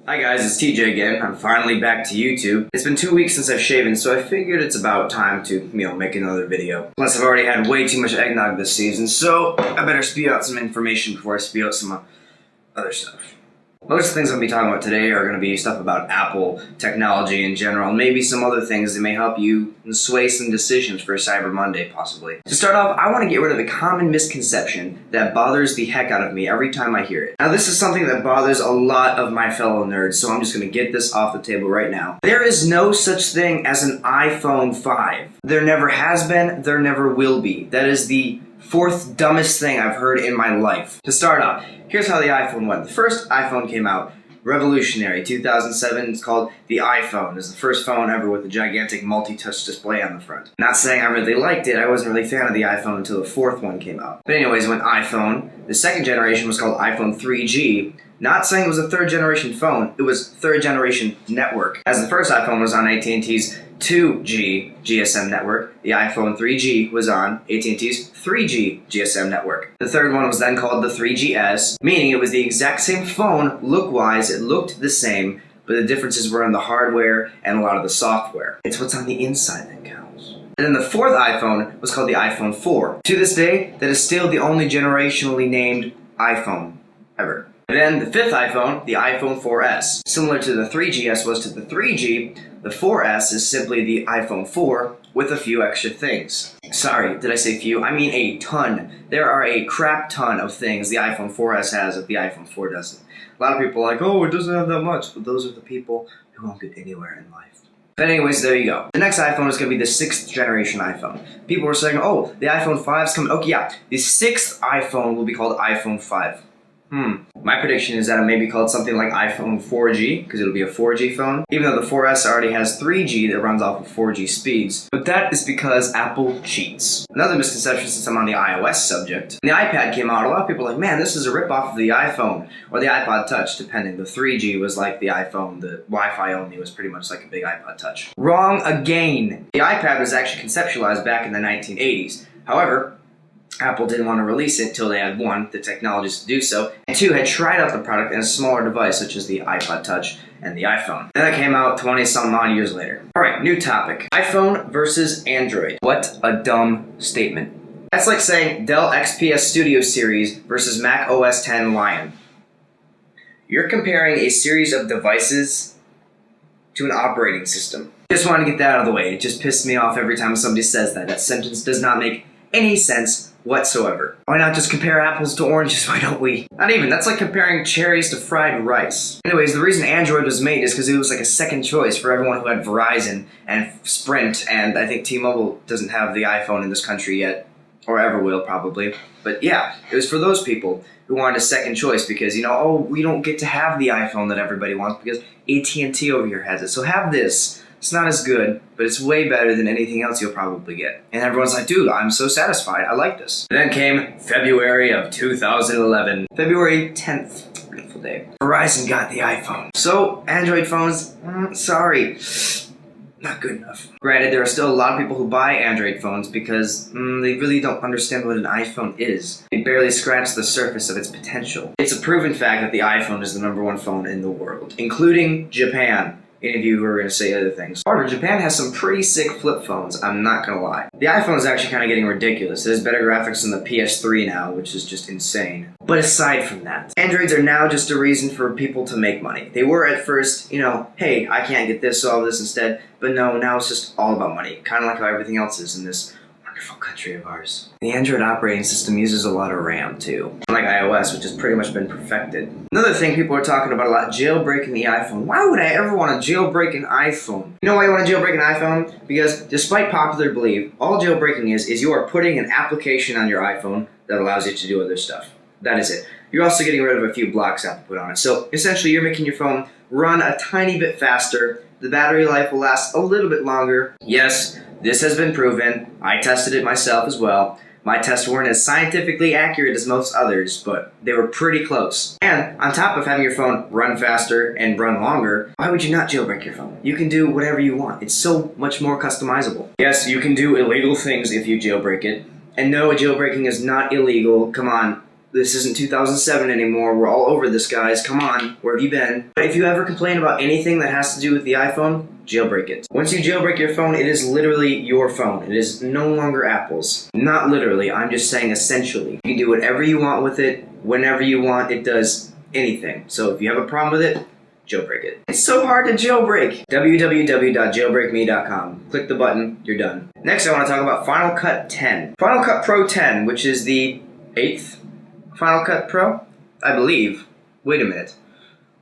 Hi guys, it's TJ again. I'm finally back to YouTube. It's been 2 weeks since I've shaven, so I figured it's about time to, make another video. Plus, I've already had way too much eggnog this season, so I better spew out some information before I spew out some other stuff. Most of the things I'm going to be talking about today are going to be stuff about Apple, technology in general, and maybe some other things that may help you sway some decisions for Cyber Monday, possibly. To start off, I want to get rid of a common misconception that bothers the heck out of me every time I hear it. Now, this is something that bothers a lot of my fellow nerds, so I'm just going to get this off the table right now. There is no such thing as an iPhone 5. There never has been, there never will be. That is the fourth dumbest thing I've heard in my life. To start off, here's how the iPhone went. The first iPhone came out, revolutionary, 2007. It's called the iPhone. It's the first phone ever with a gigantic multi-touch display on the front. Not saying I really liked it. I wasn't really a fan of the iPhone until the fourth one came out. But anyways, it went iPhone. The second generation was called iPhone 3G. Not saying it was a third generation phone, it was third generation network. As the first iPhone was on AT&T's 2G GSM network, the iPhone 3G was on AT&T's 3G GSM network. The third one was then called the 3GS, meaning it was the exact same phone look-wise, it looked the same, but the differences were in the hardware and a lot of the software. It's what's on the inside that counts. And then the fourth iPhone was called the iPhone 4. To this day, that is still the only generationally named iPhone ever. And then the fifth iPhone, the iPhone 4S. Similar to the 3GS was to the 3G, the 4S is simply the iPhone 4 with a few extra things. Sorry, did I say few? I mean a ton. There are a crap ton of things the iPhone 4S has that the iPhone 4 doesn't. A lot of people are like, oh, it doesn't have that much, but those are the people who won't get anywhere in life. But anyways, there you go. The next iPhone is going to be the 6th generation iPhone. People were saying, oh, the iPhone 5's coming. Okay, yeah, the 6th iPhone will be called iPhone 5. My prediction is that it may be called something like iPhone 4G, because it'll be a 4G phone, even though the 4S already has 3G that runs off of 4G speeds. But that is because Apple cheats. Another misconception, since I'm on the iOS subject, when the iPad came out, a lot of people were like, man, this is a ripoff of the iPhone, or the iPod Touch, depending. The 3G was like the iPhone, the Wi-Fi only was pretty much like a big iPod Touch. Wrong again! The iPad was actually conceptualized back in the 1980s. However, Apple didn't want to release it until they had, one, the technologies to do so, and two, had tried out the product in a smaller device such as the iPod Touch and the iPhone. Then that came out 20-some odd years later. Alright, new topic. iPhone versus Android. What a dumb statement. That's like saying Dell XPS Studio Series versus Mac OS X Lion. You're comparing a series of devices to an operating system. Just wanted to get that out of the way. It just pisses me off every time somebody says that. That sentence does not make any sense whatsoever. Why not just compare apples to oranges? Why don't we? Not even. That's like comparing cherries to fried rice. Anyways, the reason Android was made is because it was like a second choice for everyone who had Verizon and Sprint, and I think T-Mobile doesn't have the iPhone in this country yet, or ever will probably. But yeah, it was for those people who wanted a second choice because, oh, we don't get to have the iPhone that everybody wants because AT&T over here has it. So have this. It's not as good, but it's way better than anything else you'll probably get. And everyone's like, dude, I'm so satisfied. I like this. Then came February of 2011. February 10th. Beautiful day. Verizon got the iPhone. So, Android phones, sorry. Not good enough. Granted, there are still a lot of people who buy Android phones because they really don't understand what an iPhone is. They barely scratch the surface of its potential. It's a proven fact that the iPhone is the #1 phone in the world, including Japan. Any of you who are going to say other things. However, Japan has some pretty sick flip phones, I'm not going to lie. The iPhone is actually kind of getting ridiculous. It has better graphics than the PS3 now, which is just insane. But aside from that, Androids are now just a reason for people to make money. They were at first, hey, I can't get this, so I'll have this instead. But no, now it's just all about money. Kind of like how everything else is in this wonderful country of ours. The Android operating system uses a lot of RAM too, unlike iOS, which has pretty much been perfected. Another thing people are talking about a lot, jailbreaking the iPhone. Why would I ever want to jailbreak an iPhone? You know why you want to jailbreak an iPhone? Because despite popular belief, all jailbreaking is you are putting an application on your iPhone that allows you to do other stuff. That is it. You're also getting rid of a few blocks Apple put on it. So essentially you're making your phone run a tiny bit faster. The battery life will last a little bit longer. Yes, this has been proven. I tested it myself as well. My tests weren't as scientifically accurate as most others, but they were pretty close. And on top of having your phone run faster and run longer, why would you not jailbreak your phone? You can do whatever you want. It's so much more customizable. Yes, you can do illegal things if you jailbreak it. And no, jailbreaking is not illegal. Come on. This isn't 2007 anymore. We're all over this, guys. Come on. Where have you been? If you ever complain about anything that has to do with the iPhone, jailbreak it. Once you jailbreak your phone, it is literally your phone. It is no longer Apple's. Not literally. I'm just saying essentially. You can do whatever you want with it, whenever you want. It does anything. So if you have a problem with it, jailbreak it. It's so hard to jailbreak. www.jailbreakme.com. Click the button, you're done. Next I want to talk about Final Cut 10. Final Cut Pro 10, which is the 8th Final Cut Pro, I believe. Wait a minute.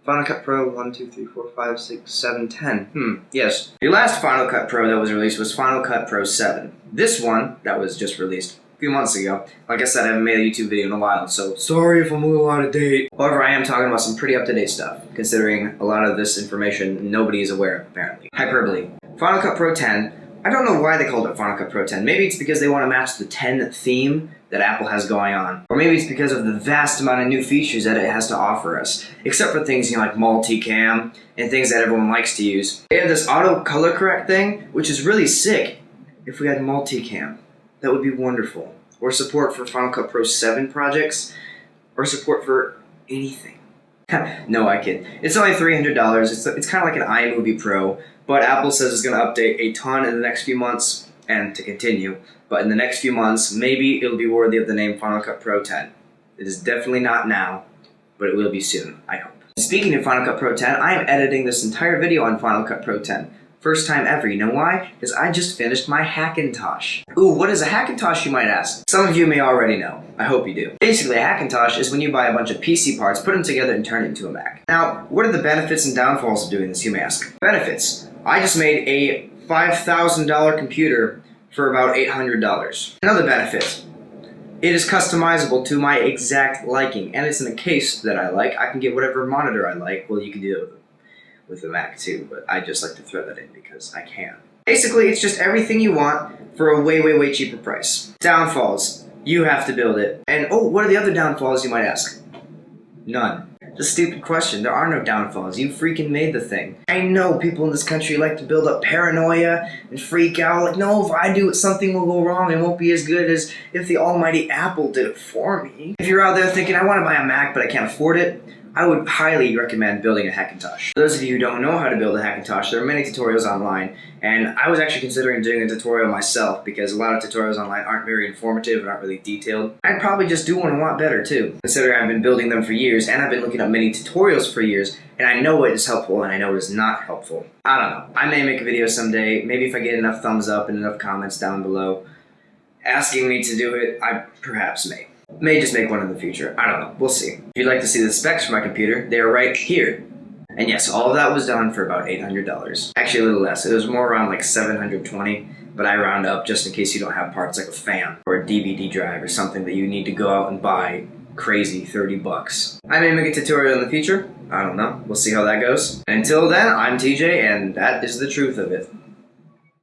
Final Cut Pro 1, 2, 3, 4, 5, 6, 7, 10. Yes. The last Final Cut Pro that was released was Final Cut Pro 7. This one, that was just released a few months ago. Like I said, I haven't made a YouTube video in a while, so sorry if I'm a little out of date. However, I am talking about some pretty up-to-date stuff, considering a lot of this information nobody is aware of, apparently. Hyperbole. Final Cut Pro 10, I don't know why they called it Final Cut Pro 10. Maybe it's because they want to match the 10 theme that Apple has going on. Or maybe it's because of the vast amount of new features that it has to offer us. Except for things, like multicam and things that everyone likes to use. They have this auto color correct thing, which is really sick. If we had multicam, that would be wonderful. Or support for Final Cut Pro 7 projects. Or support for anything. No, I kid. It's only $300. It's kind of like an iMovie Pro. But Apple says it's going to update a ton in the next few months, and to continue. But in the next few months, maybe it'll be worthy of the name Final Cut Pro 10. It is definitely not now, but it will be soon, I hope. Speaking of Final Cut Pro 10, I am editing this entire video on Final Cut Pro 10. First time ever. You know why? Because I just finished my Hackintosh. Ooh, what is a Hackintosh, you might ask? Some of you may already know. I hope you do. Basically, a Hackintosh is when you buy a bunch of PC parts, put them together, and turn it into a Mac. Now, what are the benefits and downfalls of doing this, you may ask? Benefits. I just made a $5,000 computer for about $800. Another benefit. It is customizable to my exact liking, and it's in a case that I like. I can get whatever monitor I like. Well, you can do it with the Mac too, but I just like to throw that in because I can. Basically, it's just everything you want for a way, way, way cheaper price. Downfalls. You have to build it. And oh, what are the other downfalls, you might ask? None. It's a stupid question. There are no downfalls. You freaking made the thing. I know people in this country like to build up paranoia and freak out. Like, no, if I do it, something will go wrong. It won't be as good as if the almighty Apple did it for me. If you're out there thinking, I want to buy a Mac, but I can't afford it, I would highly recommend building a Hackintosh. For those of you who don't know how to build a Hackintosh, there are many tutorials online, and I was actually considering doing a tutorial myself because a lot of tutorials online aren't very informative and aren't really detailed. I'd probably just do one a lot better too, considering I've been building them for years and I've been looking up many tutorials for years, and I know it is helpful and I know it is not helpful. I don't know. I may make a video someday, maybe if I get enough thumbs up and enough comments down below asking me to do it, I perhaps may. May just make one in the future. I don't know. We'll see. If you'd like to see the specs for my computer, they are right here. And yes, all of that was done for about $800. Actually, a little less. It was more around like $720, but I round up just in case you don't have parts like a fan or a DVD drive or something that you need to go out and buy crazy 30 bucks. I may make a tutorial in the future. I don't know. We'll see how that goes. Until then, I'm TJ, and that is the truth of it.